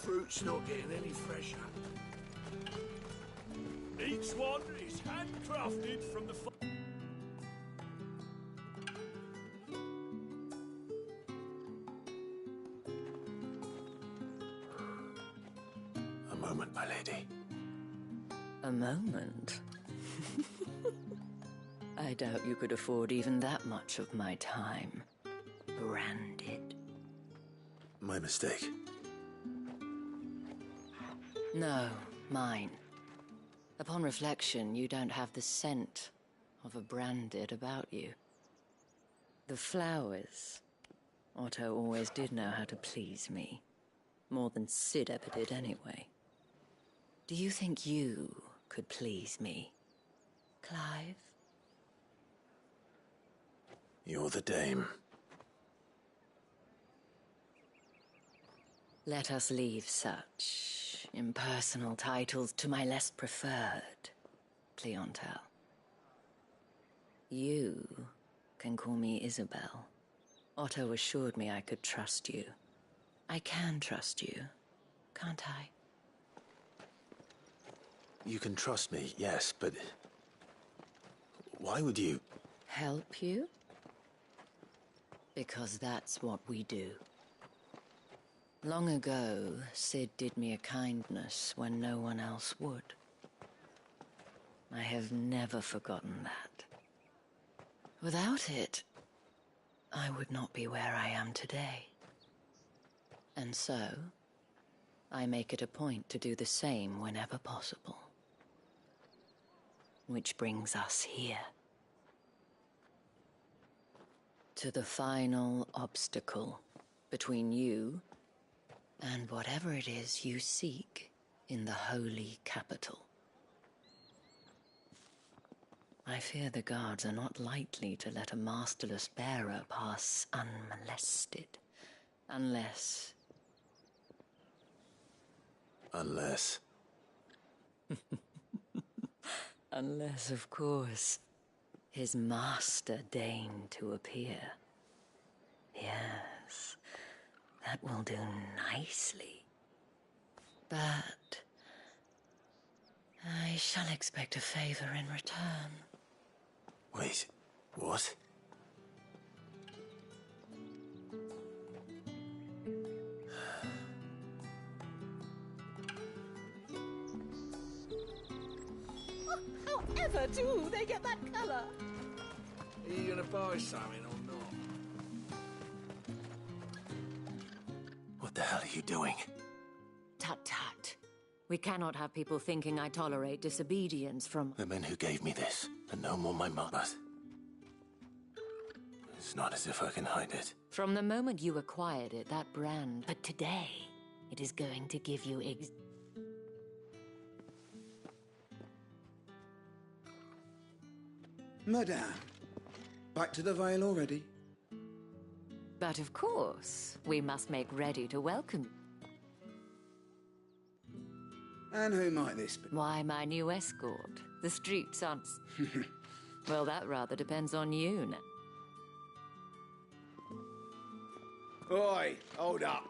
fruit's not getting any fresher. Each one is handcrafted from the... A moment, my lady. A moment? I doubt you could afford even that much of my time. Branded. My mistake. No, mine. Upon reflection, you don't have the scent of a branded about you. The flowers. Otto always did know how to please me. More than Sid ever did anyway. Do you think you could please me, Clive? You're the dame. Let us leave such impersonal titles to my less preferred, Cleontel. You can call me Isabel. Otto assured me I could trust you. I can trust you, can't I? You can trust me, yes, but... why would you... Help you? Because that's what we do. Long ago, Sid did me a kindness when no one else would. I have never forgotten that. Without it, I would not be where I am today. And so, I make it a point to do the same whenever possible. Which brings us here. To the final obstacle between you and whatever it is you seek in the holy capital. I fear the guards are not likely to let a masterless bearer pass unmolested. Unless... Unless... Unless, of course, his master deigned to appear. Yes, that will do nicely. But... I shall expect a favor in return. Wait, what? However do they get that color? Are you gonna buy something or not? What the hell are you doing? Tut-tut. We cannot have people thinking I tolerate disobedience from... The men who gave me this, and no more my mother. It's not as if I can hide it. From the moment you acquired it, that brand... But today, it is going to give you Madame, back to the Vale already? But of course, we must make ready to welcome. And who might this be? Why, my new escort. The streets aren't... Well, that rather depends on you now. Oi, hold up.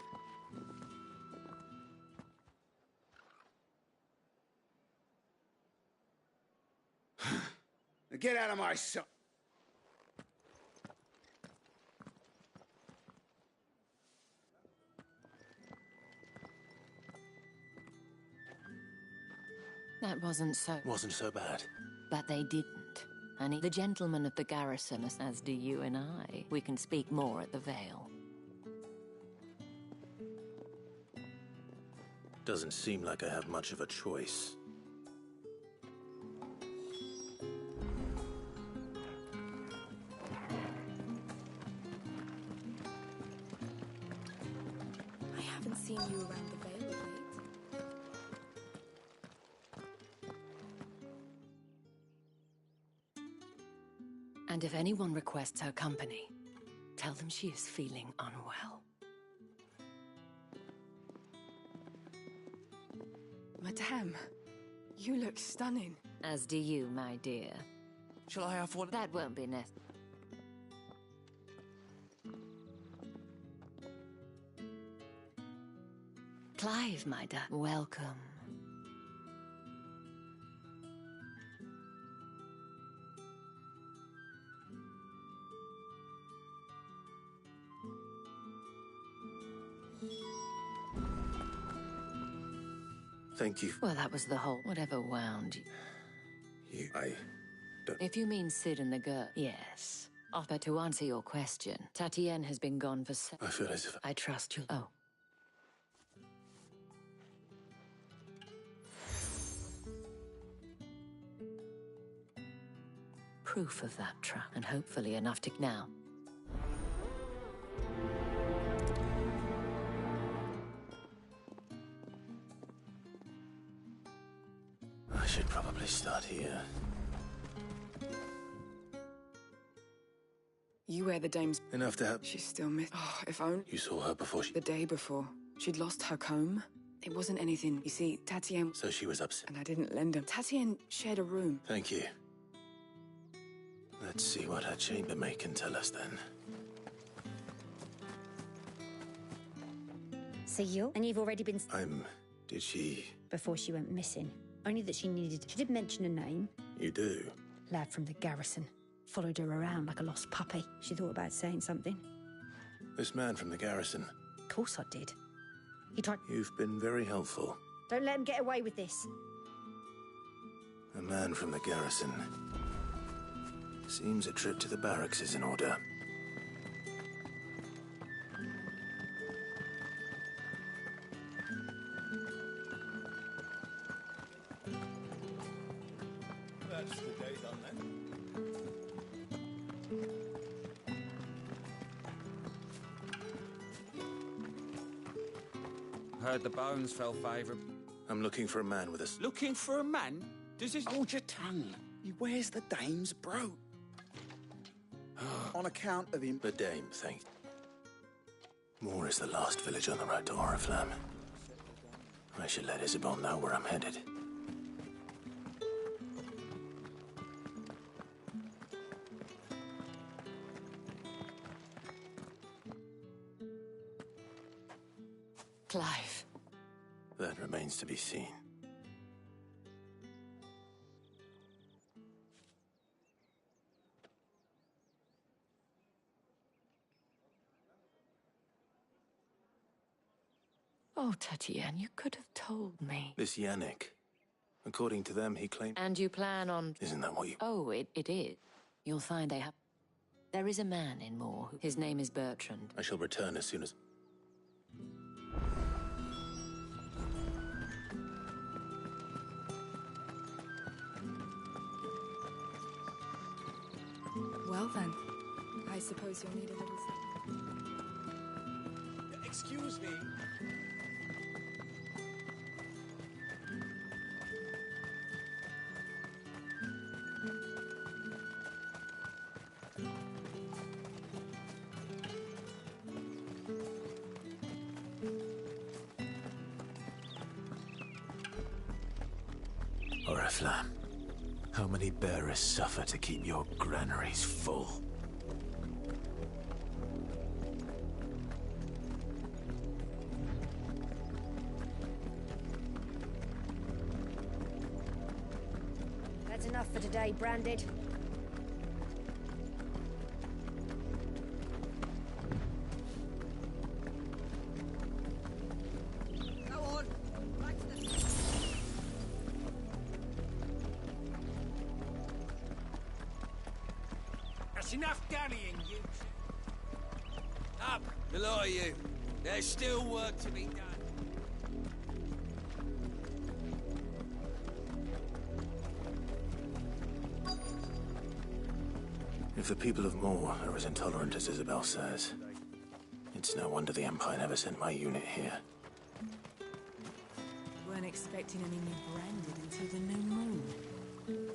Get out of my sight. That wasn't so... Wasn't so bad. But they didn't. And the gentlemen of the garrison, as do you and I. We can speak more at the Vale. Doesn't seem like I have much of a choice. I haven't seen you around the Vale of late. And if anyone requests her company, tell them she is feeling unwell. Madame, you look stunning. As do you, my dear. Shall I have one? That won't be necessary. Clive, my dad. Welcome. Thank you. Well, that was the whole... Whatever wound you... I don't... If you mean Sid and the girl, yes. But to answer your question, Tatienne has been gone for I feel as if... I trust you. Oh. Proof of that trap, and hopefully enough to... Now. I should probably start here. You wear the dame's... Enough to have... She's still missing. Oh, if only... You saw her before she... The day before. She'd lost her comb. It wasn't anything. You see, Tatienne... So she was upset. And I didn't lend her. Tatienne shared a room. Thank you. Let's see what her chambermaid can tell us then. So you? And you've already been... Did she... Before she went missing. Only that she needed... She did mention a name. You do? Lad from the garrison. Followed her around like a lost puppy. She thought about saying something. This man from the garrison. Of course I did. He tried... You've been very helpful. Don't let him get away with this. A man from the garrison. Seems a trip to the barracks is in order. That's the day done then. Heard the bones fell favourable. I'm looking for a man with a... Looking for a man? Does this... Hold your tongue. He wears the dame's brooch. On account of him. The dame, thank you. Moor is the last village on the road to Oriflamme. I should let Isabel know where I'm headed. Clive. That remains to be seen. Oh, Tatienne, you could have told me. This Yannick. According to them, he claimed... And you plan on... Isn't that what you... Oh, it is. You'll find they have... There is a man in Moor. His name is Bertrand. I shall return as soon as... Well then, I suppose you'll need a little... Excuse me. Oriflamme, how many bearers suffer to keep your granaries full? That's enough for today, Branded. Go on. Back to the... That's enough dallying, you two. Up, the lot of you. There's still work to be done. If the people of Moor are as intolerant as Isabel says, it's no wonder the Empire never sent my unit here. Weren't expecting any new Branded until the new moon.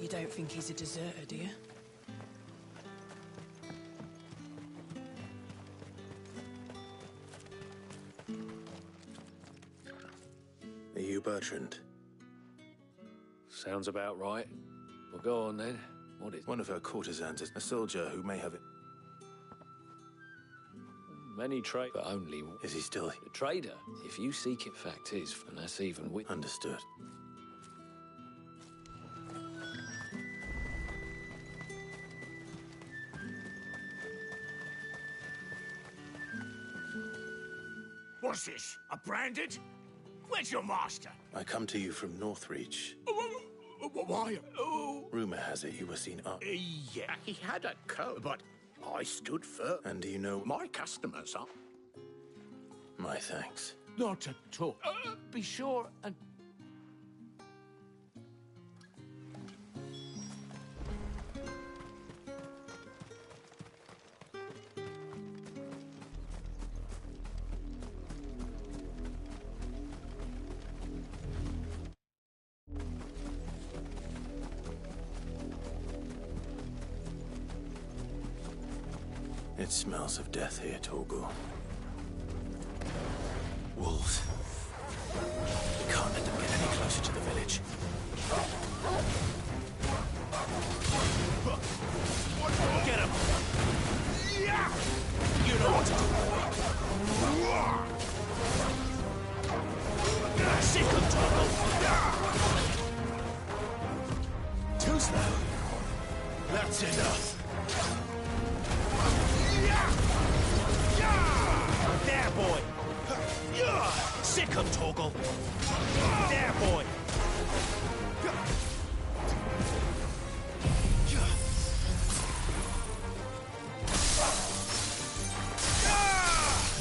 You don't think he's a deserter, do you? Are you Bertrand? Sounds about right. Well, go on then. What is... One of her courtesans is a soldier who may have... Many trade, but only... Is he still... The trader, if you seek it, fact is, and that's even with... Understood. What's this? A branded? Where's your master? I come to you from Northreach. Why? Oh. Rumor has it you were seen up. Yeah, he had a coat, but I stood firm. And do you know... My customers are... My thanks. Not at all. Be sure and... It smells of death here, Torgal. Wolves. We can't let them get any closer to the village. Get him! Yeah! You know what to do, boy. Sick of Torgal! Too slow. That's enough. There, boy! Sick of Torgal! There, boy!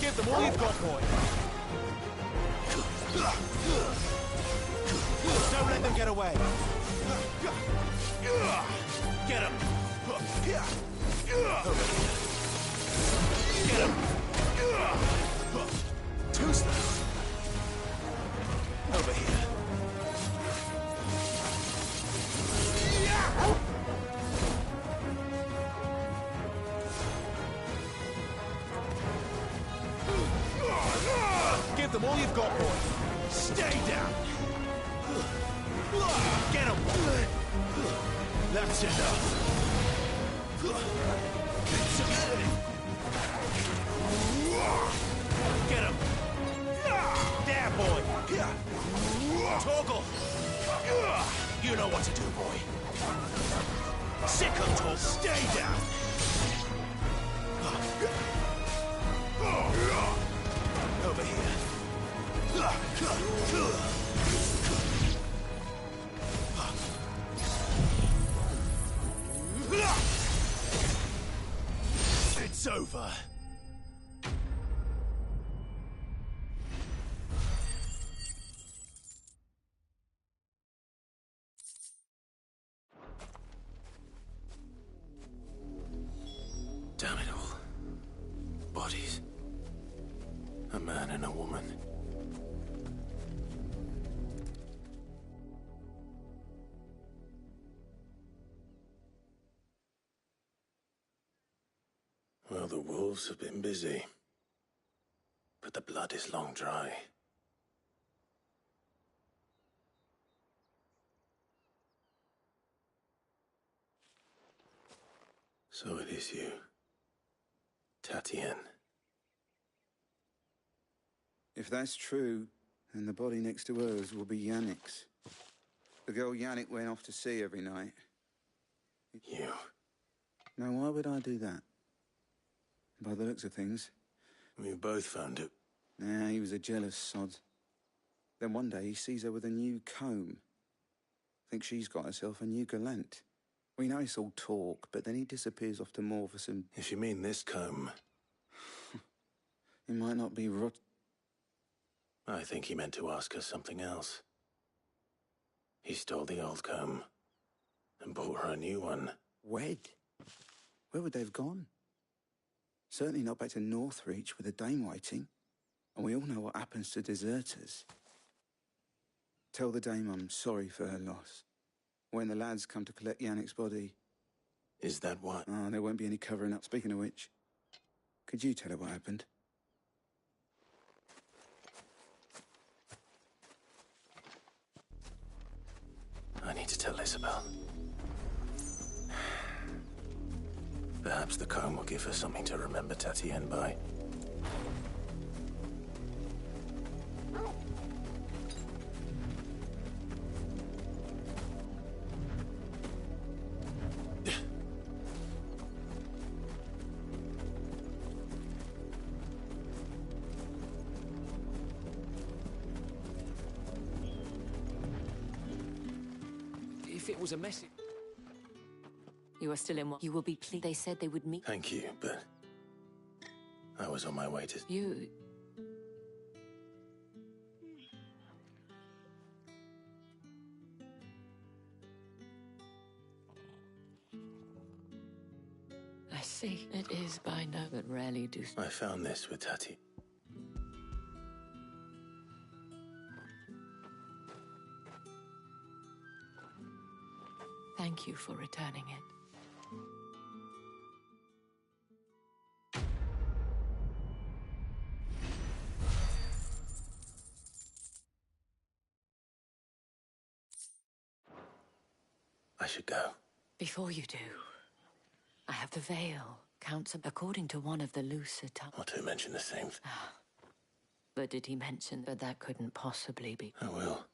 Give them all you've got, boy! Don't let them get away! Get him! Get him! Too slow. Over here. Give them all you've got, boy. Stay down. Get him. That's enough. Get him! There, boy! Torgal! You know what to do, boy. Sick of Torgal! Stay down! Over here. It's over. Damn it all. Bodies. A man and a woman. Well, the wolves have been busy. But the blood is long dry. So it is you. Tatien. If that's true, then the body next to hers will be Yannick's. The girl Yannick went off to see every night. You. Now, why would I do that? By the looks of things. We both found it. Nah, he was a jealous sod. Then one day he sees her with a new comb. Thinks she's got herself a new gallant. We know it's all talk, but then he disappears off to Moor for some... If you mean this comb... It might not be rot... I think he meant to ask her something else. He stole the old comb and bought her a new one. Wed? Where would they have gone? Certainly not back to Northreach with a dame waiting. And we all know what happens to deserters. Tell the dame I'm sorry for her loss. When the lads come to collect Yannick's body... Is that what? Oh, there won't be any covering up. Speaking of which, could you tell her what happened? I need to tell Isabel. Perhaps the comb will give her something to remember Tatien by. it was a message... You are still in what? You will be pleased. They said they would meet. Thank you, but I was on my way to... You... I see. It is by no, but rarely do... I found this with Tati. Thank you for returning it. I should go. Before you do, I have the veil. Counts according to one of the looser tongues. Not to mention the same thing. But did he mention that that couldn't possibly be? I will.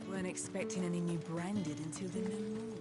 Weren't expecting any new branded until the new moon.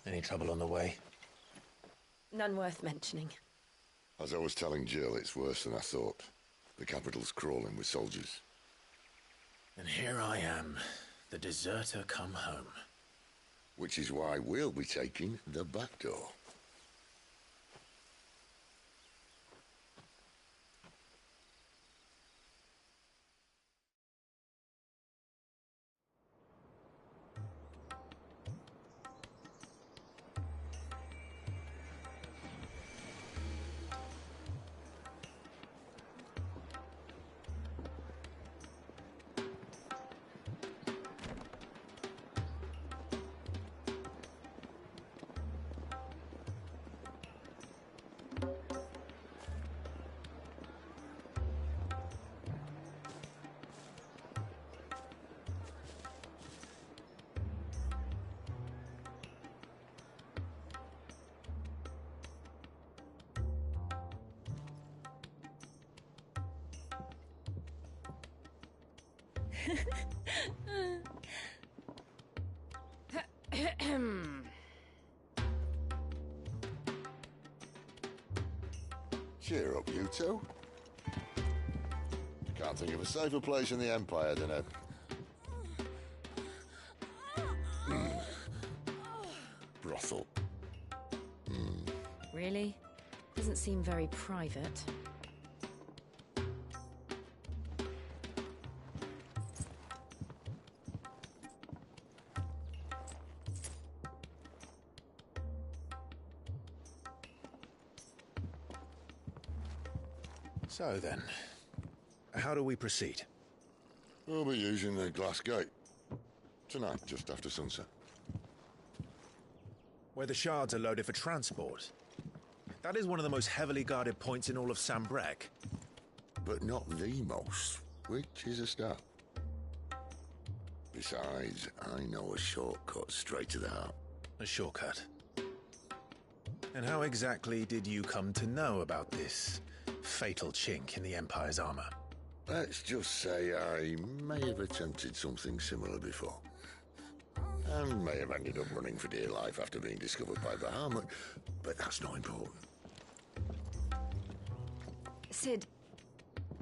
Any trouble on the way? None worth mentioning. As I was telling Jill, it's worse than I thought. The capital's crawling with soldiers. And here I am, the deserter come home. Which is why we'll be taking the back door. Cheer up, you two. Can't think of a safer place in the Empire than a... brothel. Really? Doesn't seem very private. So then, how do we proceed? We'll be using the glass gate. Tonight, just after sunset. Where the shards are loaded for transport. That is one of the most heavily guarded points in all of Sambrek. But not the most, which is a start. Besides, I know a shortcut straight to the heart. A shortcut? And how exactly did you come to know about this fatal chink in the Empire's armor? Let's just say I may have attempted something similar before. And may have ended up running for dear life after being discovered by Bahamut, but that's not important. Sid,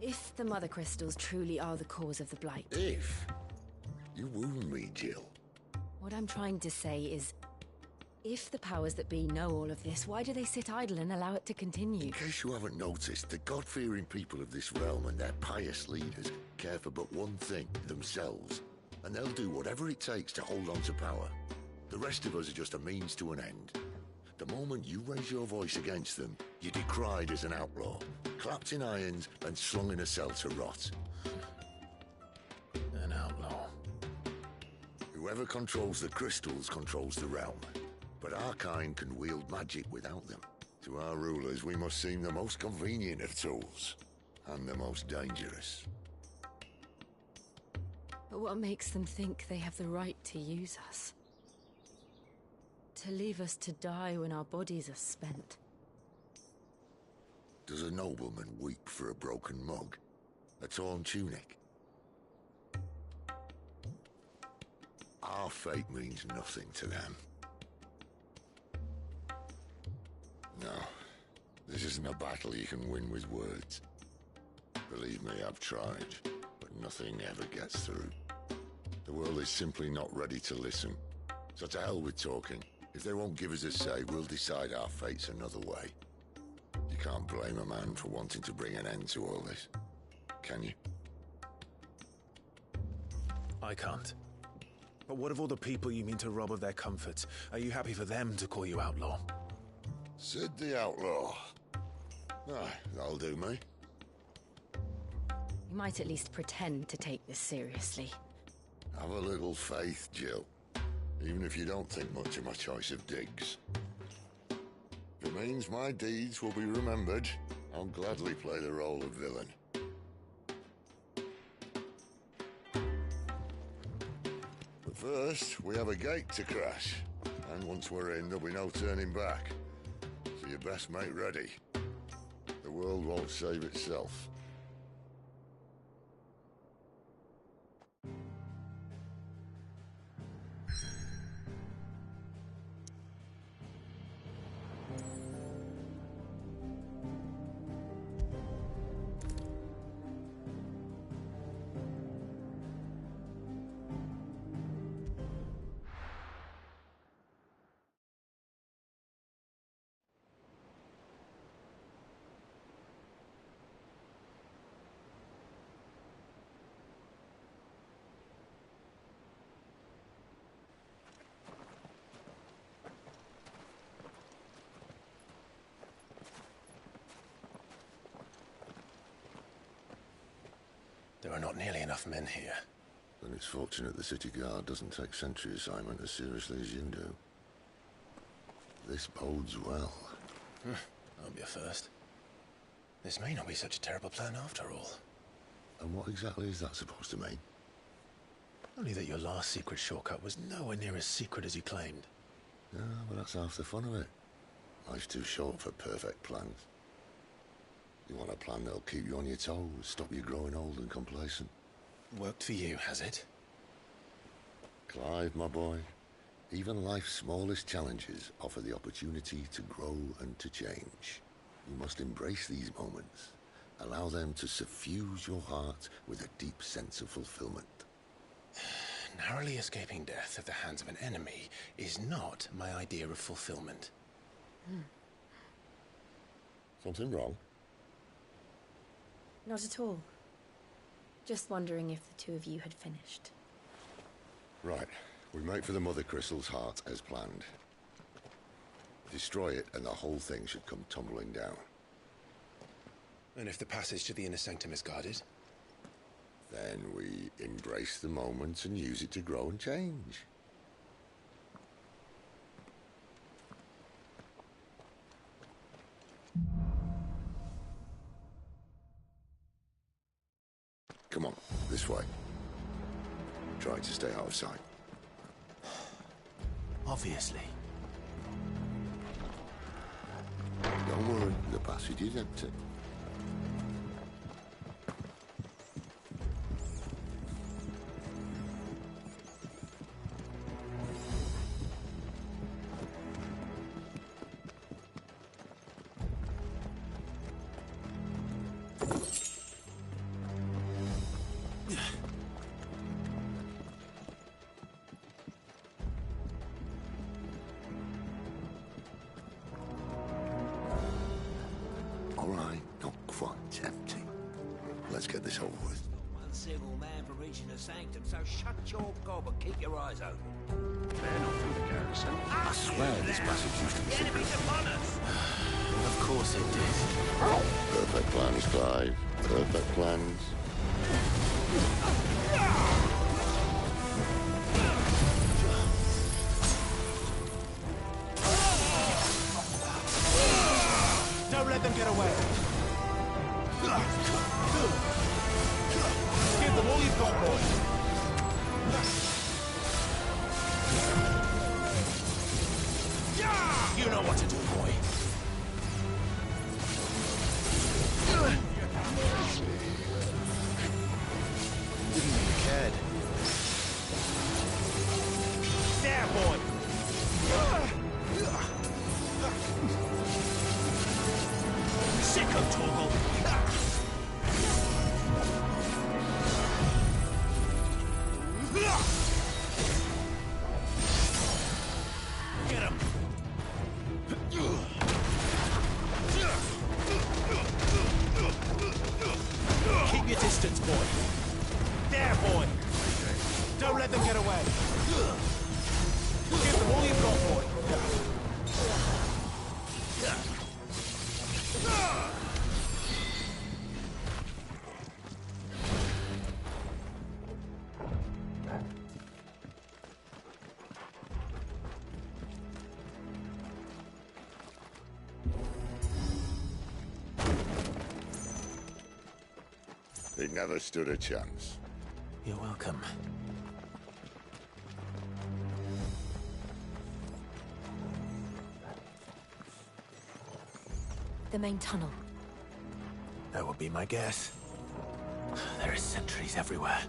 if the Mother Crystals truly are the cause of the Blight... If? You wound me, Jill. What I'm trying to say is... If the powers that be know all of this, why do they sit idle and allow it to continue? In case you haven't noticed, the God-fearing people of this realm and their pious leaders care for but one thing, themselves. And they'll do whatever it takes to hold on to power. The rest of us are just a means to an end. The moment you raise your voice against them, you're decried as an outlaw, clapped in irons and slung in a cell to rot. An outlaw. Whoever controls the crystals controls the realm. But our kind can wield magic without them. To our rulers, we must seem the most convenient of tools, and the most dangerous. But what makes them think they have the right to use us? To leave us to die when our bodies are spent? Does a nobleman weep for a broken mug? A torn tunic? Our fate means nothing to them. No, this isn't a battle you can win with words. Believe me, I've tried, but nothing ever gets through. The world is simply not ready to listen. So to hell with talking. If they won't give us a say, we'll decide our fates another way. You can't blame a man for wanting to bring an end to all this, can you? I can't. But what of all the people you mean to rob of their comforts? Are you happy for them to call you outlaw? Sid the Outlaw. Ah, that'll do me. You might at least pretend to take this seriously. Have a little faith, Jill. Even if you don't think much of my choice of digs. If it means my deeds will be remembered, I'll gladly play the role of villain. But first, we have a gate to crash. And once we're in, there'll be no turning back. So you best make ready. The world won't save itself. There are not nearly enough men here. Then it's fortunate the city guard doesn't take sentry assignment as seriously as you do. This bodes well. That'll be a first. This may not be such a terrible plan after all. And what exactly is that supposed to mean? Only that your last secret shortcut was nowhere near as secret as you claimed. Yeah, but that's half the fun of it. Life's too short for perfect plans. You want a plan that'll keep you on your toes, stop you growing old and complacent. Worked for you, has it? Clive, my boy, even life's smallest challenges offer the opportunity to grow and to change. You must embrace these moments. Allow them to suffuse your heart with a deep sense of fulfillment. Narrowly escaping death at the hands of an enemy is not my idea of fulfillment. Something wrong? Not at all. Just wondering if the two of you had finished. Right. We make for the Mother Crystal's heart as planned. Destroy it and the whole thing should come tumbling down. And if the passage to the inner sanctum is guarded? Then we embrace the moment and use it to grow and change. Come on, this way. Try to stay out of sight. Obviously. Don't worry, the passage is empty. this whole wood. One civil man for reaching the sanctum, so shut your gob and keep your eyes open. They're not through the garrison. I swear this passage used to be secret. Enemies upon us! Of course it did. Perfect plans, Clive. Perfect plans. Don't let them get away. Give them all you've got, boy. You know what to do, boy. Didn't mean you cared. There, boy. Sicko, Torgal. Get him. Keep your distance, boy. There, boy. Don't let them get away. Give them all you've got, boy. They never stood a chance. You're welcome. The main tunnel. That would be my guess. There are sentries everywhere.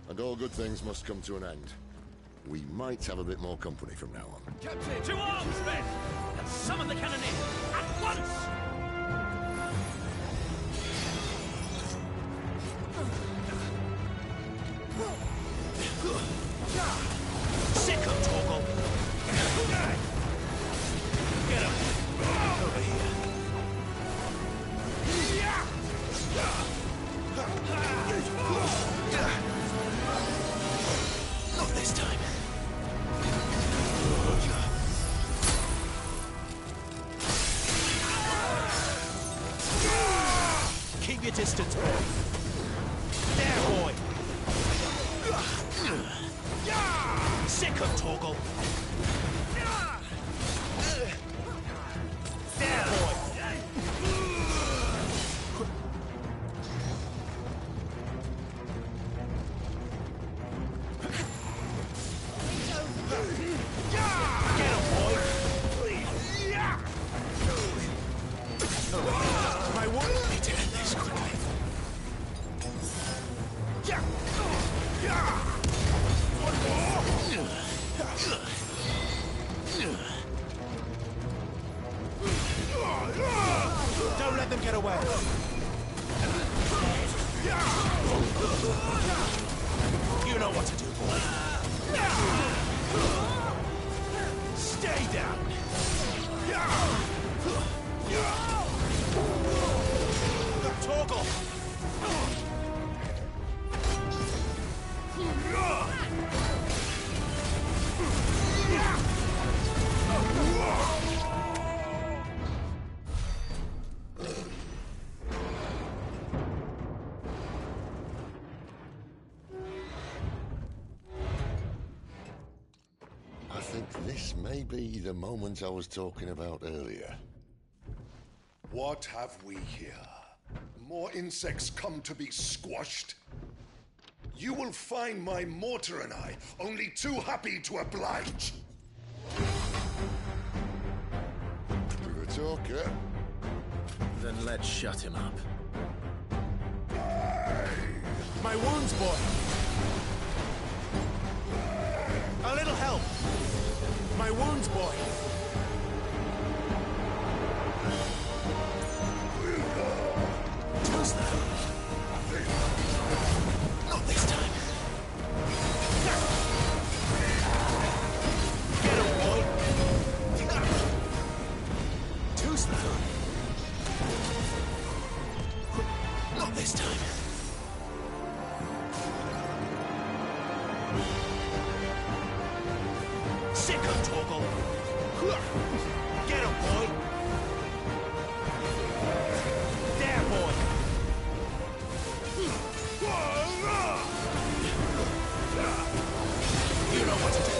And all good things must come to an end. We might have a bit more company from now on. Captain, to arms, men! And summon the cannoneer! At once! Sick of Torgal! Get him! Over here. Not this time. Keep your distance, boy. There, boy. Sick of Torgal. There, boy. Get him, boy. My word, we need to end this quickly. One more. Don't let them get away. You know what to do, boy. Stay down. Torgal. I think this may be the moment I was talking about earlier. What have we here? More insects come to be squashed? You will find my mortar and I only too happy to oblige. You're a talker. Then let's shut him up. Aye. My wounds, boy. A little help. My wounds, boy. Too slow. Not this time. Get him, boy. Too slow. Not this time. Sick of Torgal. Get him, boy. There, boy. You know what to do.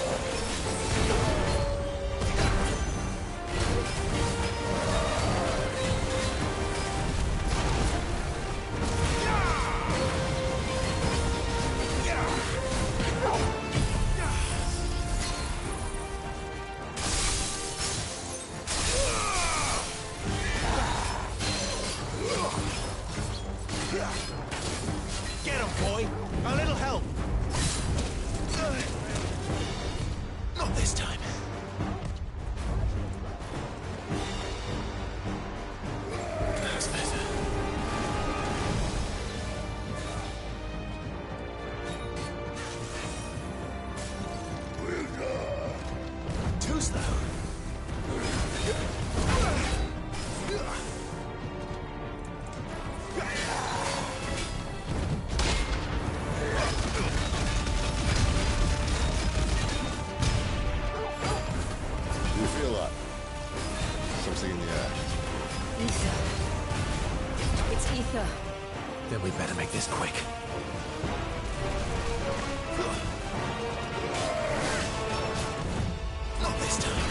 Get him, boy. A little help. Not this time. That's better. Too slow. You feel that? Something in the air. Ether. It's ether. Then we better make this quick. Not this time.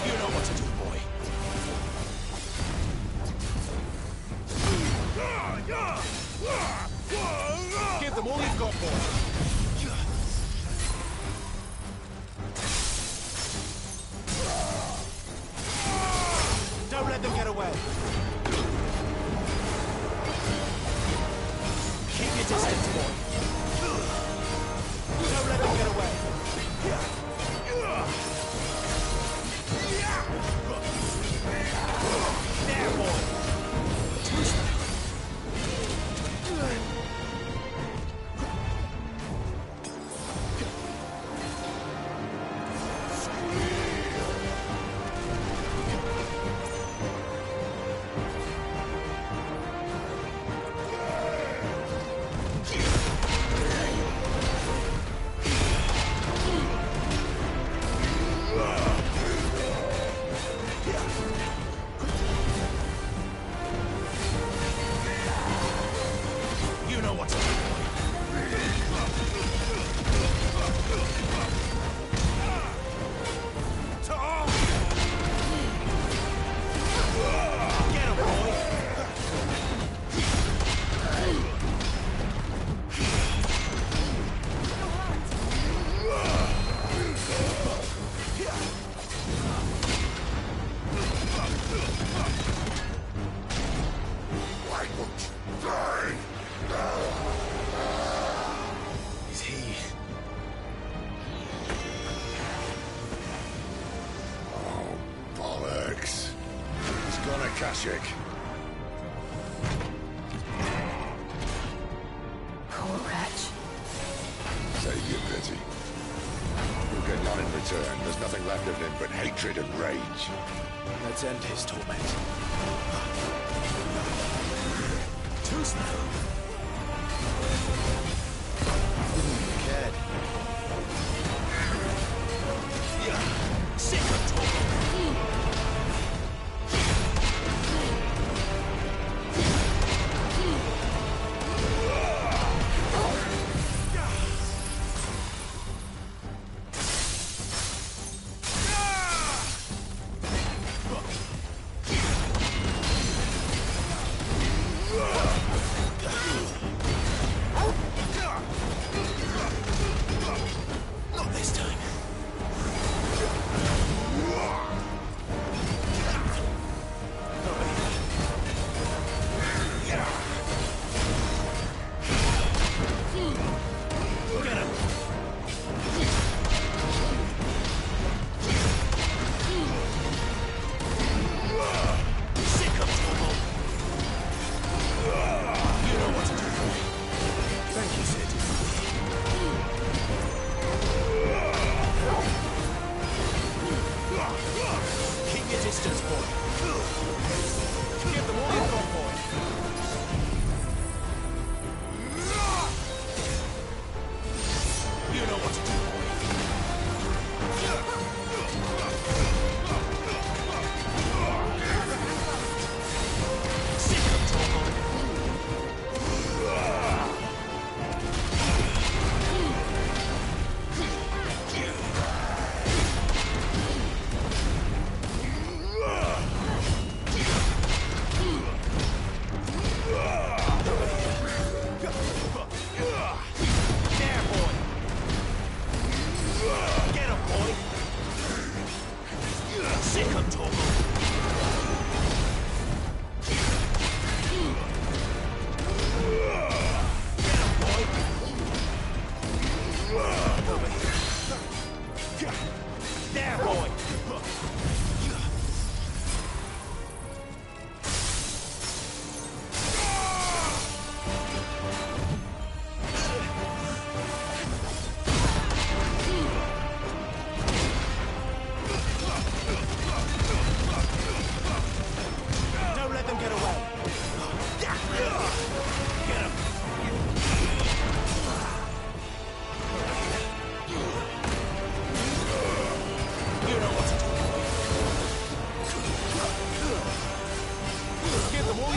You know what to do, boy. Give them all you've got, boy. Don't let them get away. Keep your distance, boy. Don't let them get away. There, boy. Too slow. You know what to do, Get him, boy. Why won't you die? Is he? Oh, bollocks. He's gone Akashic. Poor wretch. Save your pity. You'll get none in return. There's nothing left of him but hatred and rage. Let's end his torment. Too slow. Didn't even cared. Sick of talking.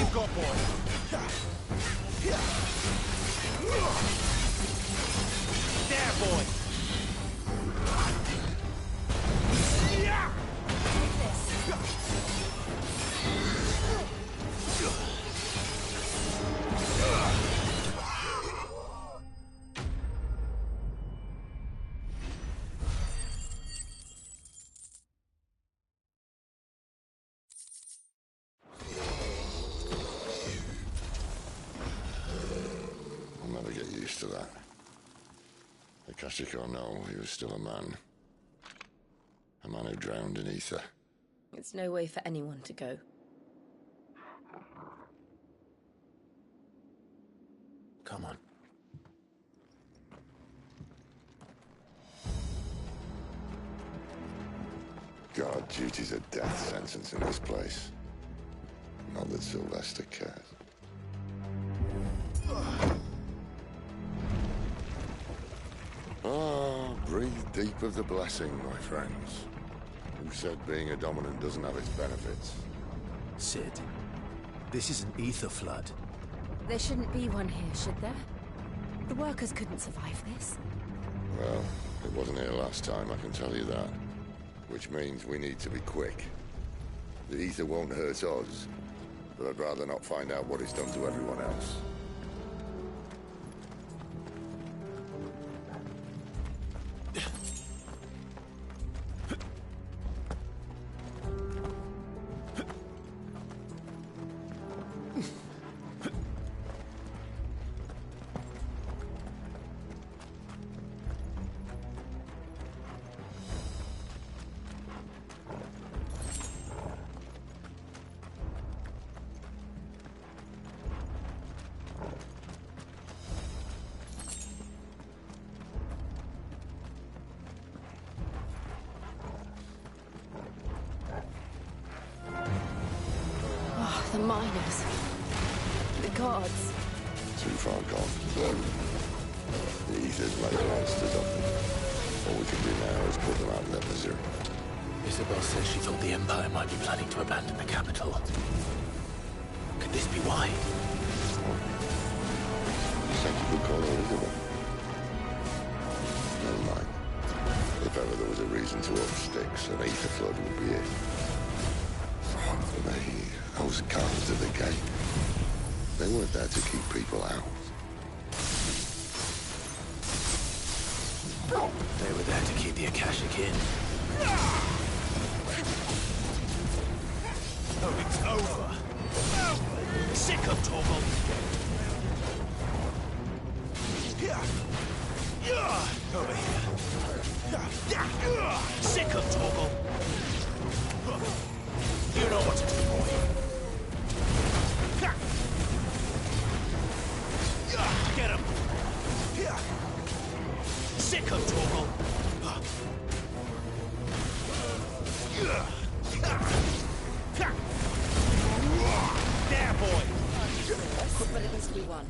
you've got, boy. There, boy. I'll never get used to that. Akashic or no, he was still a man. A man who drowned in ether. It's no way for anyone to go. Come on. God, duty's a death sentence in this place. Not that Sylvester cares. Ah, breathe deep of the blessing, my friends. Who said being a dominant doesn't have its benefits? Sid, this is an ether flood. There shouldn't be one here, should there? The workers couldn't survive this. Well, it wasn't here last time, I can tell you that. Which means we need to be quick. The ether won't hurt us, but I'd rather not find out what it's done to everyone else. The miners. The gods. Too far gone. The ether's made monsters of them. All we can do now is put them out of their misery. Isabel says she thought the Empire might be planning to abandon the capital. Could this be why? Such a good call, Isabel. Never mind. If ever there was a reason to up sticks, an ether flood would be it. Those guards at the gate, they weren't there to keep people out. They were there to keep the Akashic in. Oh, it's over. Sick of Torgal. Over here. Sick of Torgal. You know what to do, boy. Get him! Sick of Torgal! There, boy! But it needs to be one.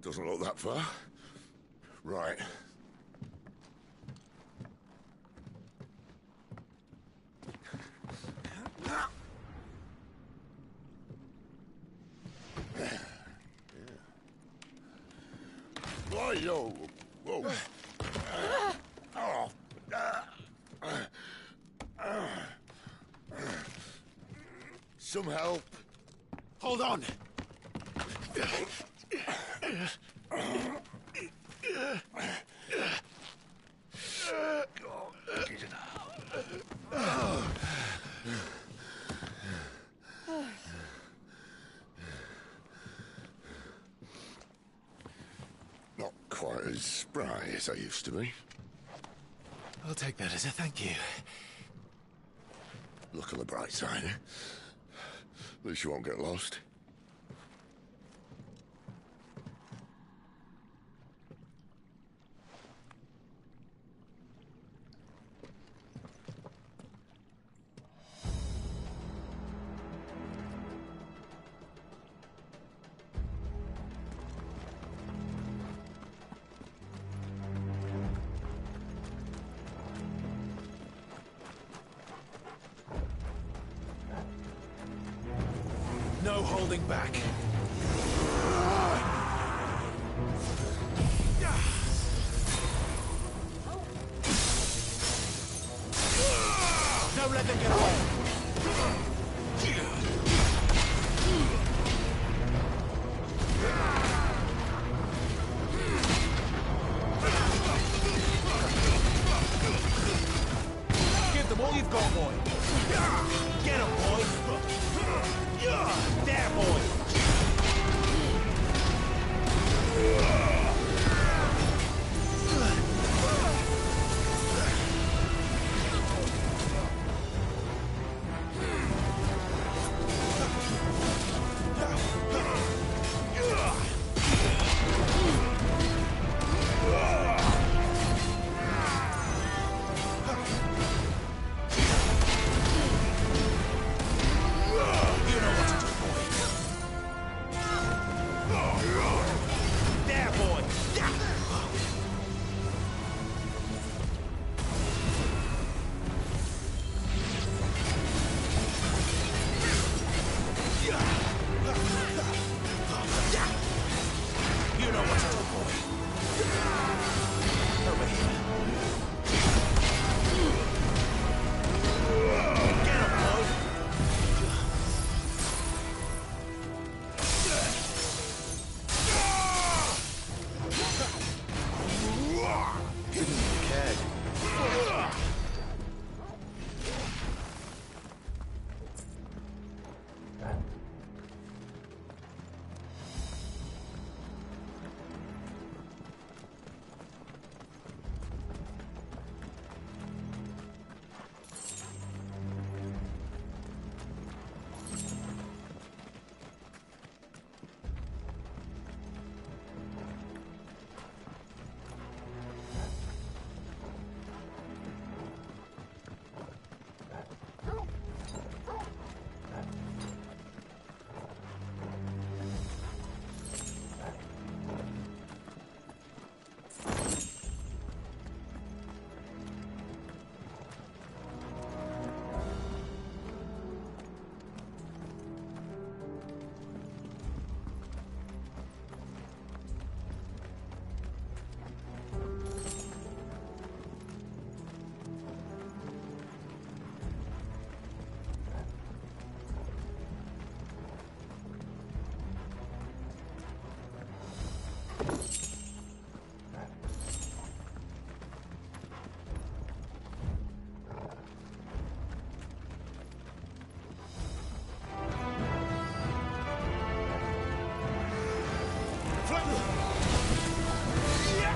Doesn't look that far. Right. Why, yo? Whoa. Some help. Hold on. as spry as I used to be. I'll take that as a thank you. Look on the bright side, eh? At least you won't get lost. No holding back. Don't let them get away. Give them all you've got, boy. Get 'em, boy. There, boy.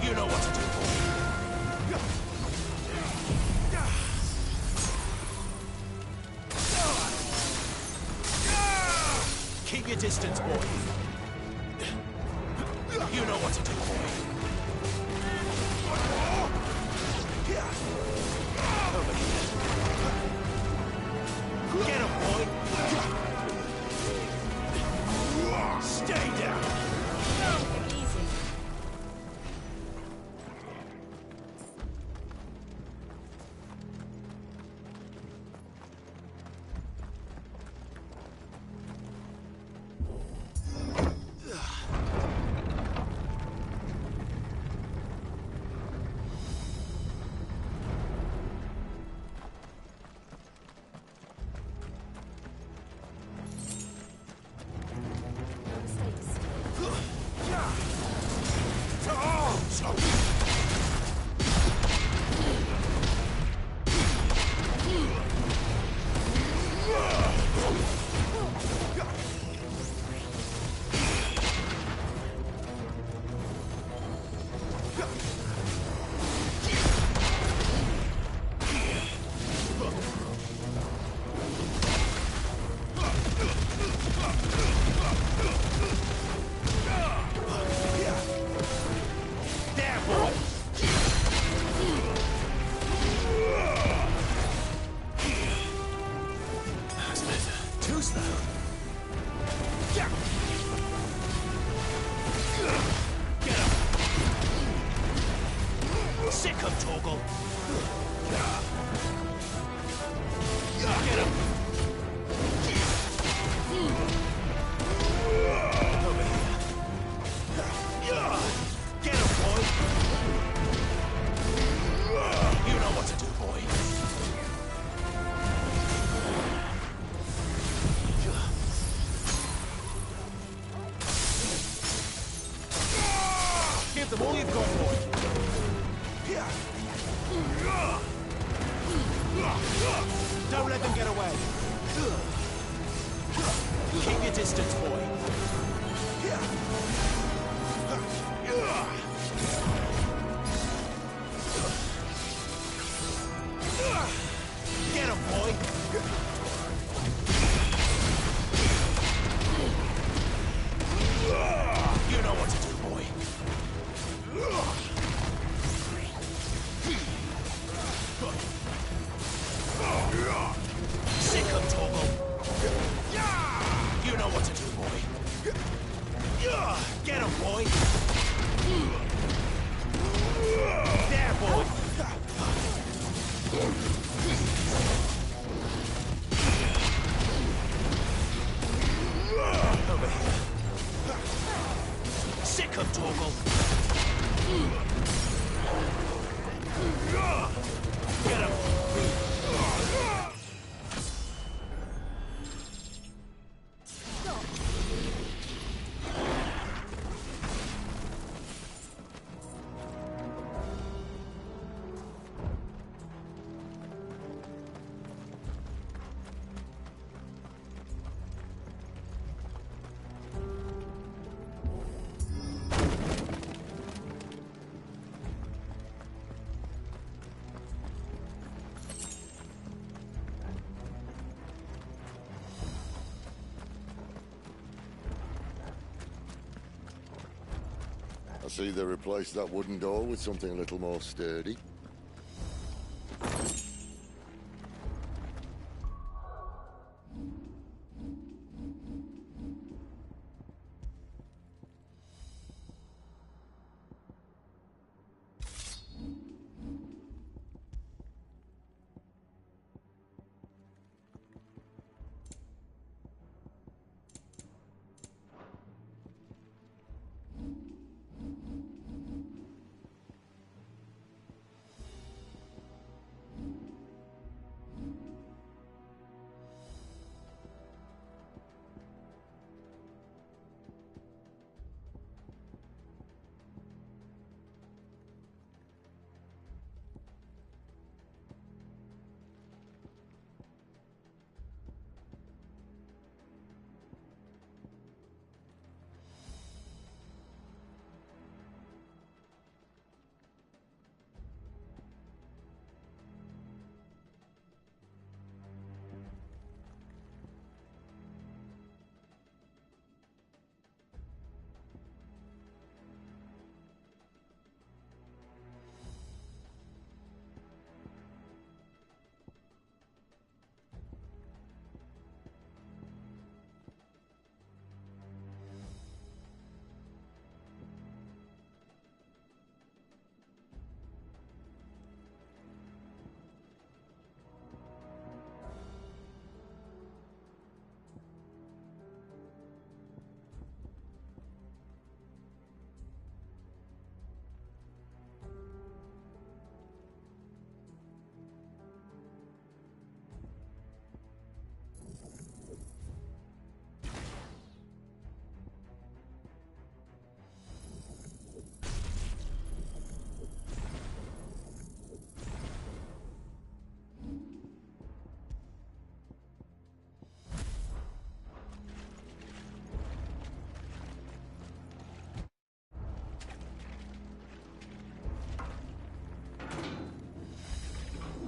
You know what to do, boy. Keep your distance, boy. You know what to do, boy. Over here. Get him, boy. Stay down. Easy. There, boy! That's better. Too slow. Yeah. Get him! Sick him, Torgal! Get him! Over here. Get him, boy! You know what to do, boy. Give them all you've got, boy. Don't let them get away. Keep your distance, boy. Get him, boy. You know what to do, boy. Sick him, Torgal. You know what to do, boy. Get him, boy. There, boy. Over here. Sick him, Torgal. Get him. I see they replaced that wooden door with something a little more sturdy.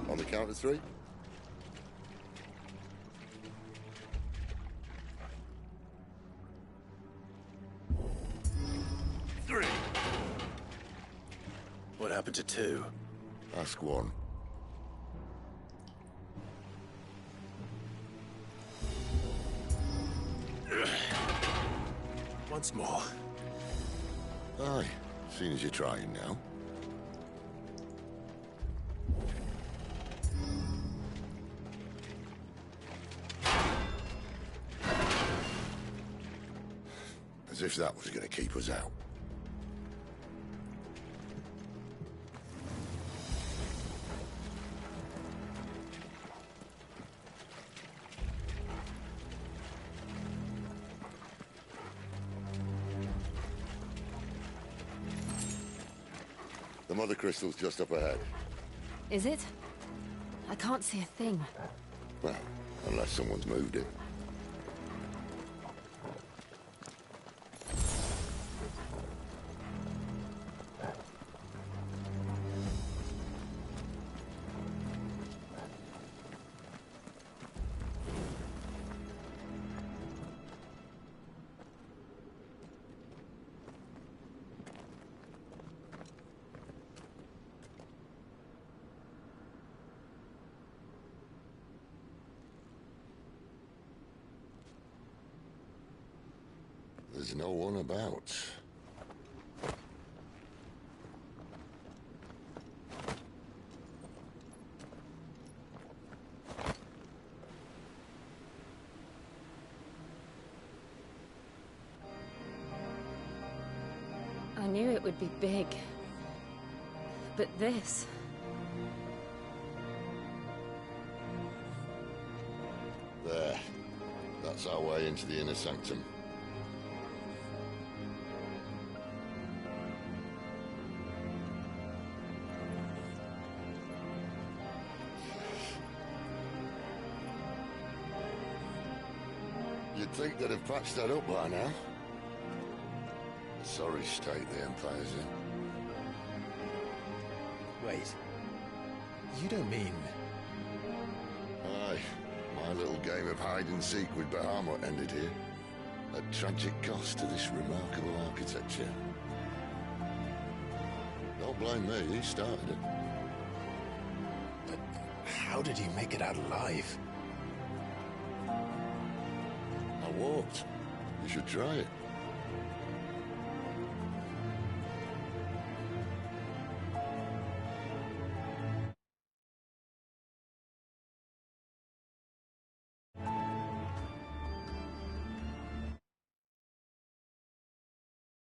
On the count of three. happened to 2? Ask 1. Once more. Aye, seeing as you're trying now. As if that was going to keep us out. The mother crystal's just up ahead. Is it? I can't see a thing. Well, unless someone's moved it. There's no one about. I knew it would be big. But this... There. That's our way into the inner sanctum. You'd think they'd have patched that up by now. Sorry state the Empire's in. Wait. You don't mean... Aye. My little game of hide-and-seek with Bahamut ended here. At tragic cost to this remarkable architecture. Don't blame me, he started it. But how did he make it out alive? I walked. You should try it.